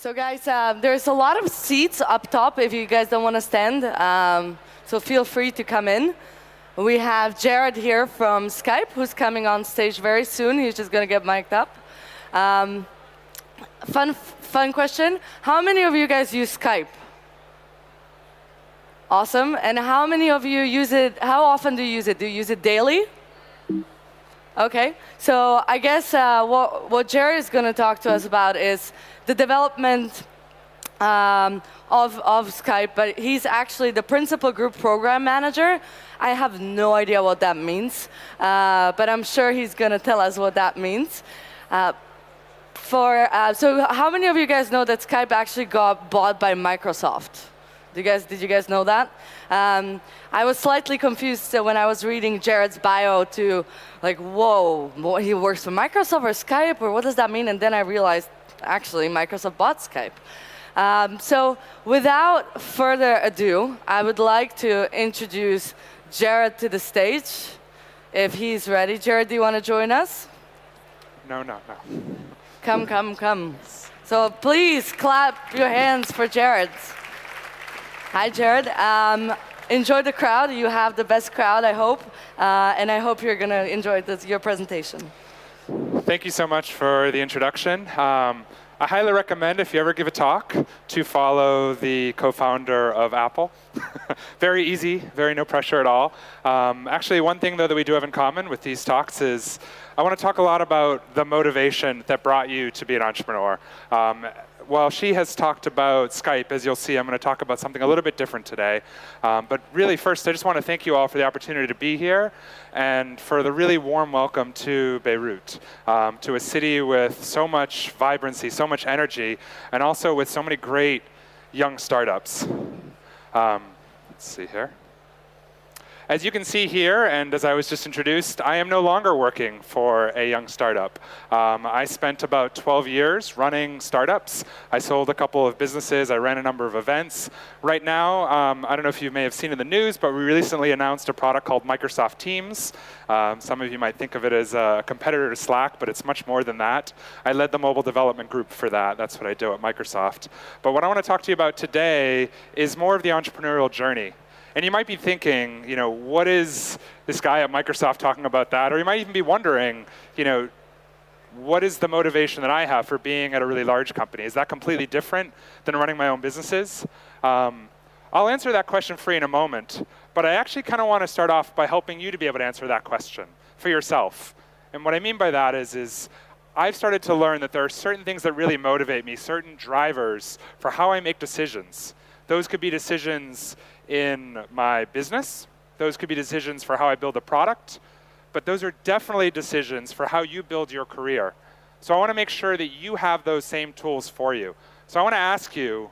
So guys, there's a lot of seats up top if you guys don't want to stand. So feel free to come in. We have Jared here from Skype, who's coming on stage very soon. He's just going to get mic'd up. Fun question. How many of you guys use Skype? Awesome. And how many of you use it? How often do you use it? Do you use it daily? Okay. So I guess what Jared is going to talk to us about is the development of Skype, but he's actually the principal group program manager. I have no idea what that means, but I'm sure he's going to tell us what that means. So how many of you guys know that Skype actually got bought by Microsoft? Did you guys know that? I was slightly confused when I was reading Jared's bio to like, whoa, he works for Microsoft or Skype, or what does that mean? And then I realized, actually, Microsoft bought Skype. So without further ado, I would like to introduce Jared to the stage, if he's ready. Jared, do you want to join us? No. Come. So please clap your hands for Jared. Hi, Jared. Enjoy the crowd. You have the best crowd, I hope. And I hope you're going to enjoy your presentation. Thank you so much for the introduction. I highly recommend, if you ever give a talk, to follow the co-founder of Apple. Very easy, very no pressure at all. Actually, one thing, though, that we do have in common with these talks is I want to talk a lot about the motivation that brought you to be an entrepreneur. While she has talked about Skype, as you'll see, I'm going to talk about something a little bit different today. But really, first, I just want to thank you all for the opportunity to be here and for the really warm welcome to Beirut, to a city with so much vibrancy, so much energy, and also with so many great young startups. Let's see here. As you can see here, and as I was just introduced, I am no longer working for a young startup. I spent about 12 years running startups. I sold a couple of businesses. I ran a number of events. Right now, I don't know if you may have seen in the news, but we recently announced a product called Microsoft Teams. Some of you might think of it as a competitor to Slack, but it's much more than that. I led the mobile development group for that. That's what I do at Microsoft. But what I want to talk to you about today is more of the entrepreneurial journey. And you might be thinking, what is this guy at Microsoft talking about that? Or you might even be wondering, what is the motivation that I have for being at a really large company? Is that completely different than running my own businesses? I'll answer that question for you in a moment, but I actually kind of want to start off by helping you to be able to answer that question for yourself. And what I mean by that is I've started to learn that there are certain things that really motivate me, certain drivers for how I make decisions. Those could be decisions in my business. Those could be decisions for how I build a product. But those are definitely decisions for how you build your career. So I want to make sure that you have those same tools for you. So I want to ask you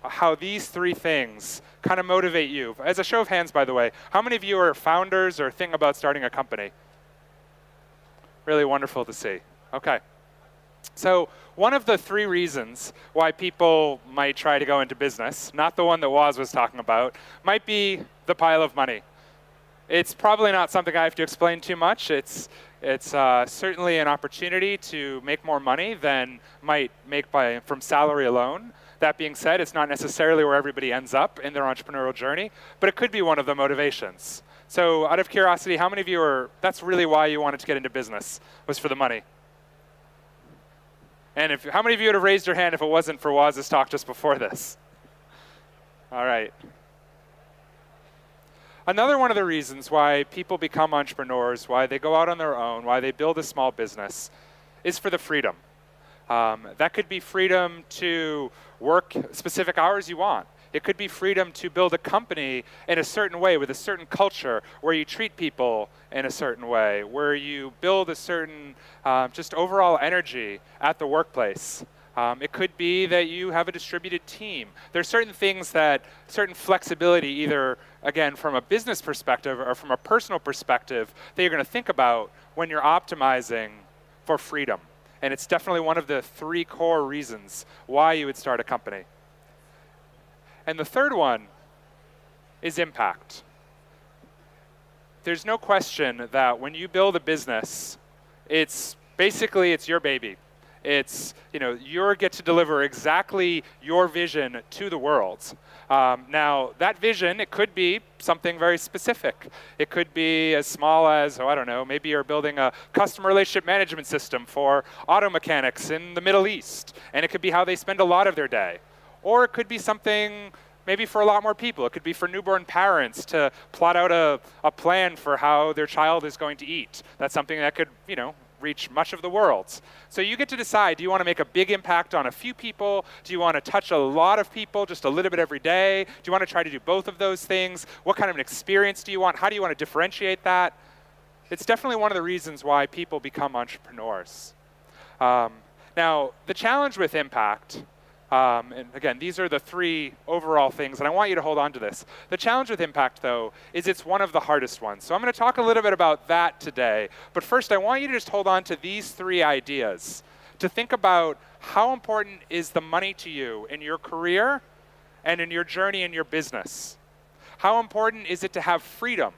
how these three things kind of motivate you. As a show of hands, by the way, how many of you are founders or think about starting a company? Really wonderful to see. Okay. So one of the three reasons why people might try to go into business, not the one that Woz was talking about, might be the pile of money. It's probably not something I have to explain too much. It's certainly an opportunity to make more money than might make from salary alone. That being said, it's not necessarily where everybody ends up in their entrepreneurial journey, but it could be one of the motivations. So out of curiosity, how many of you that's really why you wanted to get into business, was for the money? And how many of you would have raised your hand if it wasn't for Woz's talk just before this? All right. Another one of the reasons why people become entrepreneurs, why they go out on their own, why they build a small business, is for the freedom. That could be freedom to work specific hours you want. It could be freedom to build a company in a certain way with a certain culture where you treat people in a certain way, where you build a certain just overall energy at the workplace. It could be that you have a distributed team. There's certain things certain flexibility, either, again, from a business perspective or from a personal perspective, that you're going to think about when you're optimizing for freedom. And it's definitely one of the three core reasons why you would start a company. And the third one is impact. There's no question that when you build a business, it's your baby. It's, you get to deliver exactly your vision to the world. Now, that vision, it could be something very specific. It could be as small as, I don't know, maybe you're building a customer relationship management system for auto mechanics in the Middle East, and it could be how they spend a lot of their day. Or it could be something maybe for a lot more people. It could be for newborn parents to plot out a plan for how their child is going to eat. That's something that could, reach much of the world. So you get to decide, do you want to make a big impact on a few people? Do you want to touch a lot of people just a little bit every day? Do you want to try to do both of those things? What kind of an experience do you want? How do you want to differentiate that? It's definitely one of the reasons why people become entrepreneurs. Now, the challenge with impact, and again, these are the three overall things, and I want you to hold on to this. The challenge with impact, though, is it's one of the hardest ones. So I'm going to talk a little bit about that today. But first, I want you to just hold on to these three ideas, to think about how important is the money to you in your career and in your journey in your business. How important is it to have freedom?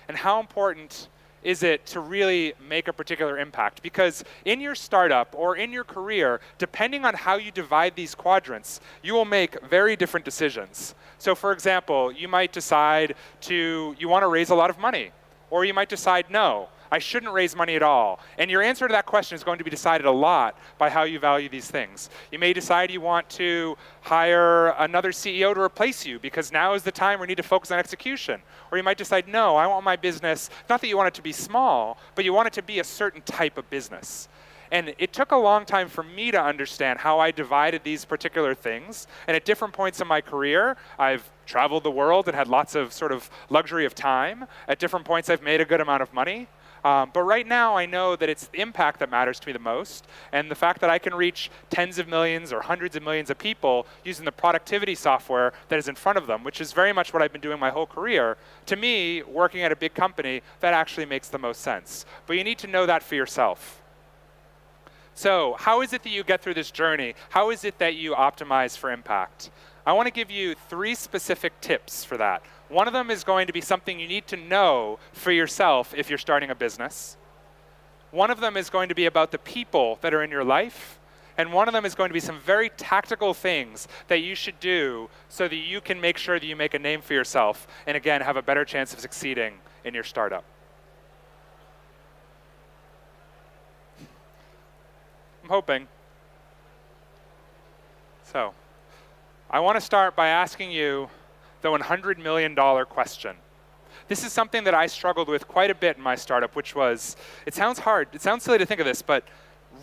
And how important is it to really make a particular impact? Because in your startup or in your career, depending on how you divide these quadrants, you will make very different decisions. So for example, you might decide you want to raise a lot of money, or you might decide, no, I shouldn't raise money at all. And your answer to that question is going to be decided a lot by how you value these things. You may decide you want to hire another CEO to replace you because now is the time we need to focus on execution. Or you might decide, no, I want my business, not that you want it to be small, but you want it to be a certain type of business. And it took a long time for me to understand how I divided these particular things. And at different points in my career, I've traveled the world and had lots of sort of luxury of time. At different points, I've made a good amount of money. But right now, I know that it's the impact that matters to me the most. And the fact that I can reach tens of millions or hundreds of millions of people using the productivity software that is in front of them, which is very much what I've been doing my whole career, to me, working at a big company, that actually makes the most sense. But you need to know that for yourself. So how is it that you get through this journey? How is it that you optimize for impact? I want to give you 3 specific tips for that. One of them is going to be something you need to know for yourself if you're starting a business. One of them is going to be about the people that are in your life. And one of them is going to be some very tactical things that you should do so that you can make sure that you make a name for yourself and, again, have a better chance of succeeding in your startup. I'm hoping. So, I want to start by asking you the $100 million question. This is something that I struggled with quite a bit in my startup, which was, it sounds hard, it sounds silly to think of this, but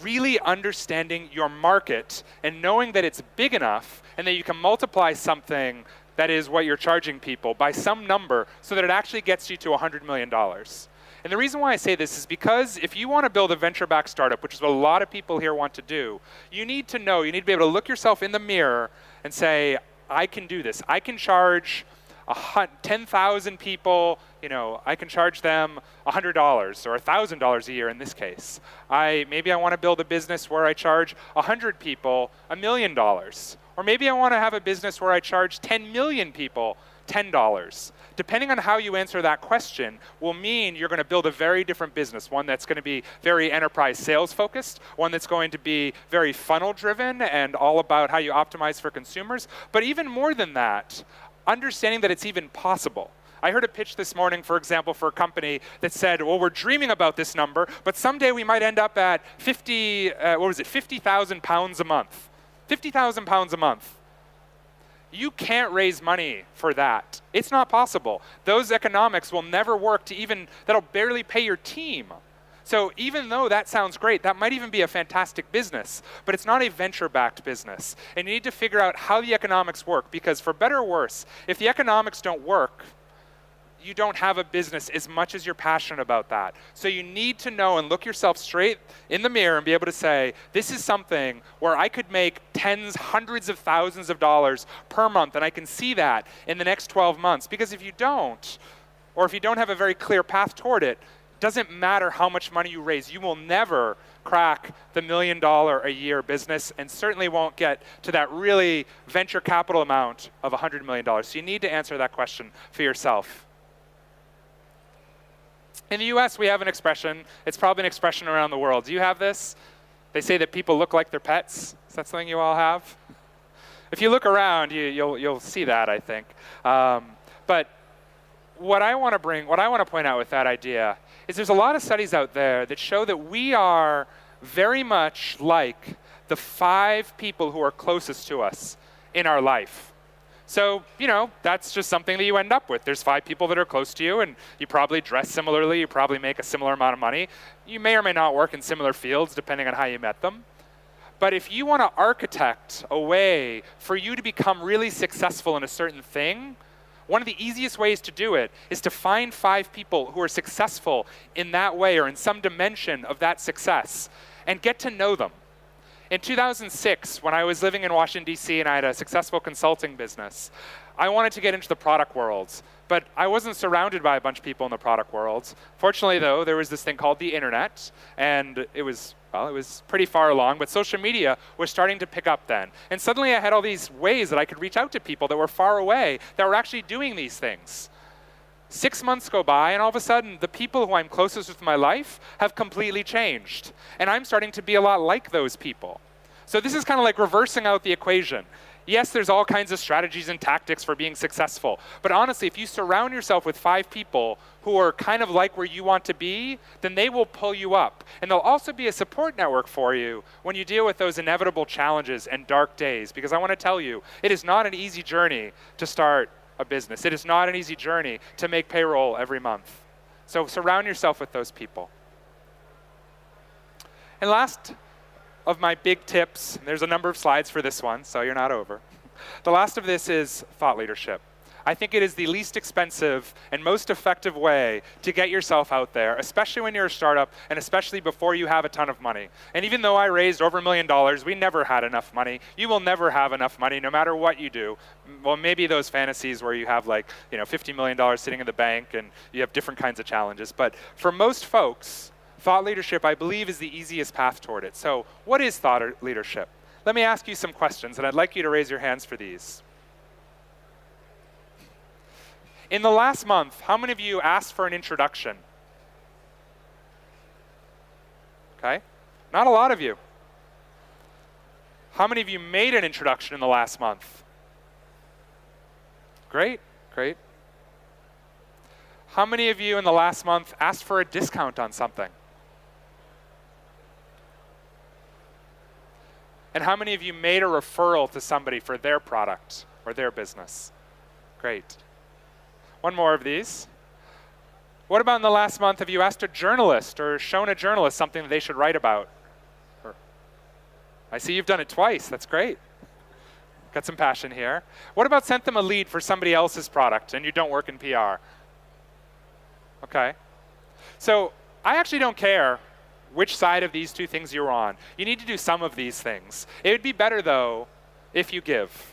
really understanding your market and knowing that it's big enough and that you can multiply something that is what you're charging people by some number so that it actually gets you to $100 million. And the reason why I say this is because if you want to build a venture-backed startup, which is what a lot of people here want to do, you need to know, you need to be able to look yourself in the mirror and say, I can do this. I can charge 10,000 people, I can charge them $100 or $1,000 a year in this case. Maybe I want to build a business where I charge 100 people $1 million. Or maybe I want to have a business where I charge 10 million people $10. Depending on how you answer that question will mean you're going to build a very different business, one that's going to be very enterprise sales focused, one that's going to be very funnel driven and all about how you optimize for consumers. But even more than that, understanding that it's even possible. I heard a pitch this morning, for example, for a company that said, well, we're dreaming about this number, but someday we might end up at 50,000 pounds a month. 50,000 pounds a month. You can't raise money for that. It's not possible. Those economics will never work that'll barely pay your team. So even though that sounds great, that might even be a fantastic business, but it's not a venture-backed business. And you need to figure out how the economics work, because for better or worse, if the economics don't work, you don't have a business as much as you're passionate about that. So you need to know and look yourself straight in the mirror and be able to say, this is something where I could make tens, hundreds of thousands of dollars per month, and I can see that in the next 12 months. Because if you don't, or if you don't have a very clear path toward it, it doesn't matter how much money you raise. You will never crack the $1 million a year business, and certainly won't get to that really venture capital amount of $100 million. So you need to answer that question for yourself. In the US, we have an expression. It's probably an expression around the world. Do you have this? They say that people look like their pets. Is that something you all have? If you look around, you'll see that, I think. But what I want to point out with that idea is there's a lot of studies out there that show that we are very much like the 5 people who are closest to us in our life. So, that's just something that you end up with. There's 5 people that are close to you, and you probably dress similarly, you probably make a similar amount of money. You may or may not work in similar fields, depending on how you met them. But if you want to architect a way for you to become really successful in a certain thing, one of the easiest ways to do it is to find 5 people who are successful in that way or in some dimension of that success and get to know them. In 2006, when I was living in Washington, D.C., and I had a successful consulting business, I wanted to get into the product world, but I wasn't surrounded by a bunch of people in the product world. Fortunately, though, there was this thing called the internet, and it was pretty far along, but social media was starting to pick up then. And suddenly I had all these ways that I could reach out to people that were far away that were actually doing these things. 6 months go by, and all of a sudden, the people who I'm closest with in my life have completely changed. And I'm starting to be a lot like those people. So this is kind of like reversing out the equation. Yes, there's all kinds of strategies and tactics for being successful. But honestly, if you surround yourself with 5 people who are kind of like where you want to be, then they will pull you up. And they'll also be a support network for you when you deal with those inevitable challenges and dark days. Because I want to tell you, it is not an easy journey to start a business. It is not an easy journey to make payroll every month. So surround yourself with those people. And last of my big tips, and there's a number of slides for this one, so you're not over. The last of this is thought leadership. I think it is the least expensive and most effective way to get yourself out there, especially when you're a startup and especially before you have a ton of money. And even though I raised over $1 million, we never had enough money. You will never have enough money no matter what you do. Well, maybe those fantasies where you have like, $50 million sitting in the bank and you have different kinds of challenges. But for most folks, thought leadership, I believe, is the easiest path toward it. So what is thought leadership? Let me ask you some questions, and I'd like you to raise your hands for these. In the last month, how many of you asked for an introduction? Okay, not a lot of you. How many of you made an introduction in the last month? Great, great. How many of you in the last month asked for a discount on something? And how many of you made a referral to somebody for their product or their business? Great. One more of these. What about in the last month have you asked a journalist or shown a journalist something that they should write about? I see you've done it twice. That's great. Got some passion here. What about sent them a lead for somebody else's product and you don't work in PR? Okay. So I actually don't care which side of these 2 things you're on. You need to do some of these things. It would be better, though, if you give.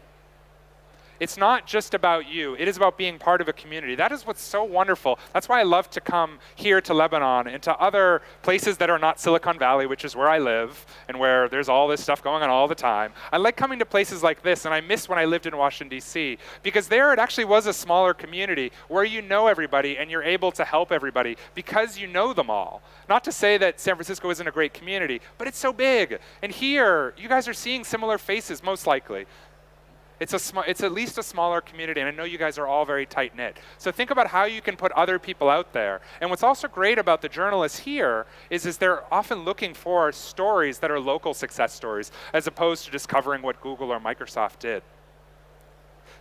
It's not just about you. It is about being part of a community. That is what's so wonderful. That's why I love to come here to Lebanon and to other places that are not Silicon Valley, which is where I live and where there's all this stuff going on all the time. I like coming to places like this, and I miss when I lived in Washington, D.C., because there it actually was a smaller community where you know everybody and you're able to help everybody because you know them all. Not to say that San Francisco isn't a great community, but it's so big. And here, you guys are seeing similar faces, most likely. It's at least a smaller community, and I know you guys are all very tight-knit. So think about how you can put other people out there. And what's also great about the journalists here is they're often looking for stories that are local success stories, as opposed to just covering what Google or Microsoft did.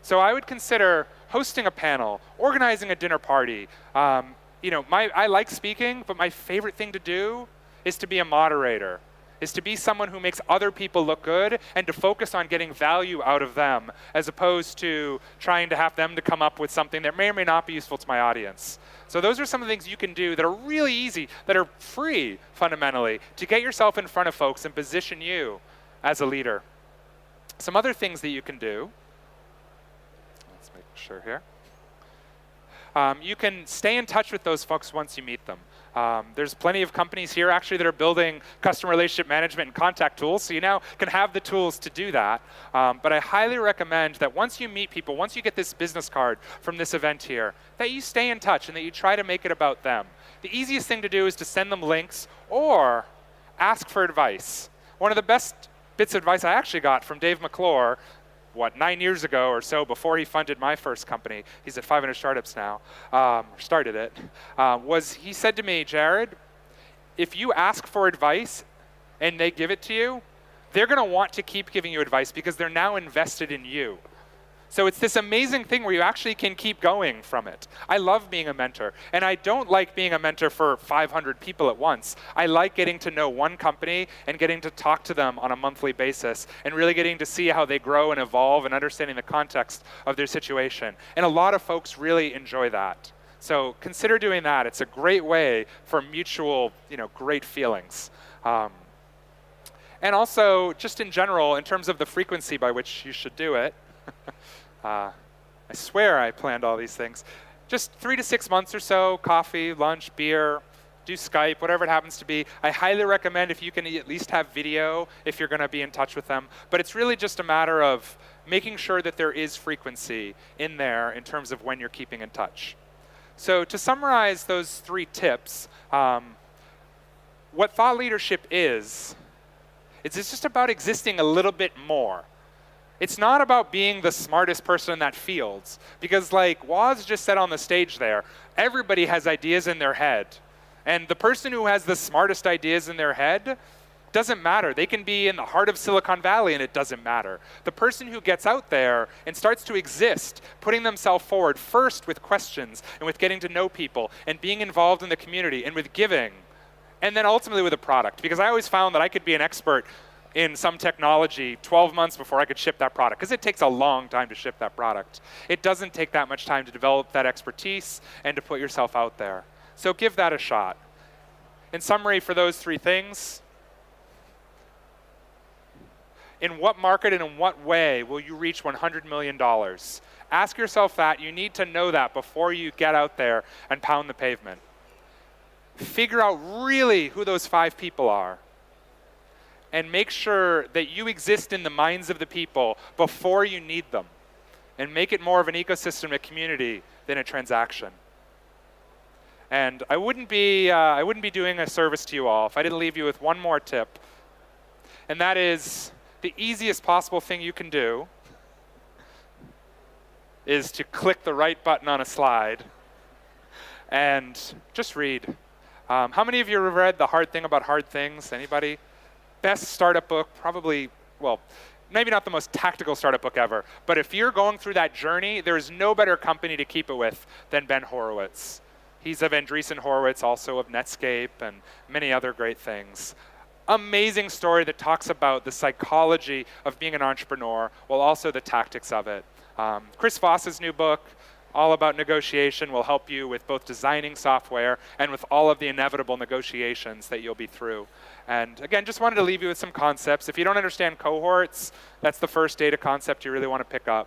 So I would consider hosting a panel, organizing a dinner party. I like speaking, but my favorite thing to do is to be a moderator, is to be someone who makes other people look good and to focus on getting value out of them as opposed to trying to have them to come up with something that may or may not be useful to my audience. So those are some of the things you can do that are really easy, that are free, fundamentally, to get yourself in front of folks and position you as a leader. Some other things that you can do. Let's make sure here. You can stay in touch with those folks once you meet them. There's plenty of companies here actually that are building customer relationship management and contact tools, so you now can have the tools to do that. But I highly recommend that once you meet people, once you get this business card from this event here, that you stay in touch and that you try to make it about them. The easiest thing to do is to send them links or ask for advice. one of the best bits of advice I actually got from Dave McClure, 9 years ago or so, before he funded my first company, he's at 500 Startups now, started it, was he said to me, Jared, if you ask for advice and they give it to you, they're going to want to keep giving you advice because they're now invested in you. So it's this amazing thing where you actually can keep going from it. I love being a mentor, and I don't like being a mentor for 500 people at once. I like getting to know one company and getting to talk to them on a monthly basis and really getting to see how they grow and evolve and understanding the context of their situation. And a lot of folks really enjoy that. So consider doing that. It's a great way for mutual, great feelings. And also, just in general, in terms of the frequency by which you should do it, I swear I planned all these things. Just 3 to 6 months or so, coffee, lunch, beer, do Skype, whatever it happens to be. I highly recommend if you can at least have video if you're going to be in touch with them. But it's really just a matter of making sure that there is frequency in there in terms of when you're keeping in touch. So to summarize those 3 tips, what thought leadership is it's just about existing a little bit more. It's not about being the smartest person in that field, because like Woz just said on the stage there, everybody has ideas in their head. And the person who has the smartest ideas in their head doesn't matter. They can be in the heart of Silicon Valley and it doesn't matter. The person who gets out there and starts to exist, putting themselves forward first with questions and with getting to know people and being involved in the community and with giving, and then ultimately with a product. Because I always found that I could be an expert in some technology 12 months before I could ship that product, because it takes a long time to ship that product. It doesn't take that much time to develop that expertise and to put yourself out there. So give that a shot. In summary, for those 3 things, in what market and in what way will you reach $100 million? Ask yourself that. You need to know that before you get out there and pound the pavement. Figure out really who those 5 people are. And make sure that you exist in the minds of the people before you need them. And make it more of an ecosystem, a community, than a transaction. And I wouldn't be doing a service to you all if I didn't leave you with one more tip. And that is, the easiest possible thing you can do is to click the right button on a slide and just read. How many of you have read The Hard Thing About Hard Things? Anybody? Best startup book, probably, well, maybe not the most tactical startup book ever, but if you're going through that journey, there is no better company to keep it with than Ben Horowitz. He's of Andreessen Horowitz, also of Netscape and many other great things. Amazing story that talks about the psychology of being an entrepreneur while also the tactics of it. Chris Voss's new book, all about negotiation, will help you with both designing software and with all of the inevitable negotiations that you'll be through. And again, just wanted to leave you with some concepts. If you don't understand cohorts, that's the first data concept you really want to pick up.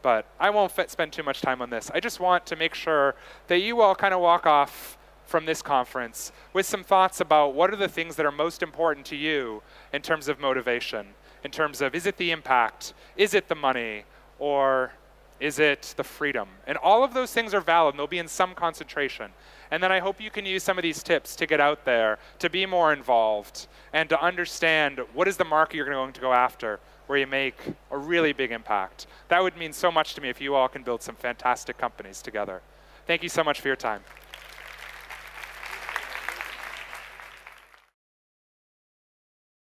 But I won't spend too much time on this. I just want to make sure that you all kind of walk off from this conference with some thoughts about what are the things that are most important to you in terms of motivation, in terms of, is it the impact, is it the money, or is it the freedom? And all of those things are valid, and they'll be in some concentration. And then I hope you can use some of these tips to get out there, to be more involved, and to understand what is the market you're going to go after, where you make a really big impact. That would mean so much to me if you all can build some fantastic companies together. Thank you so much for your time.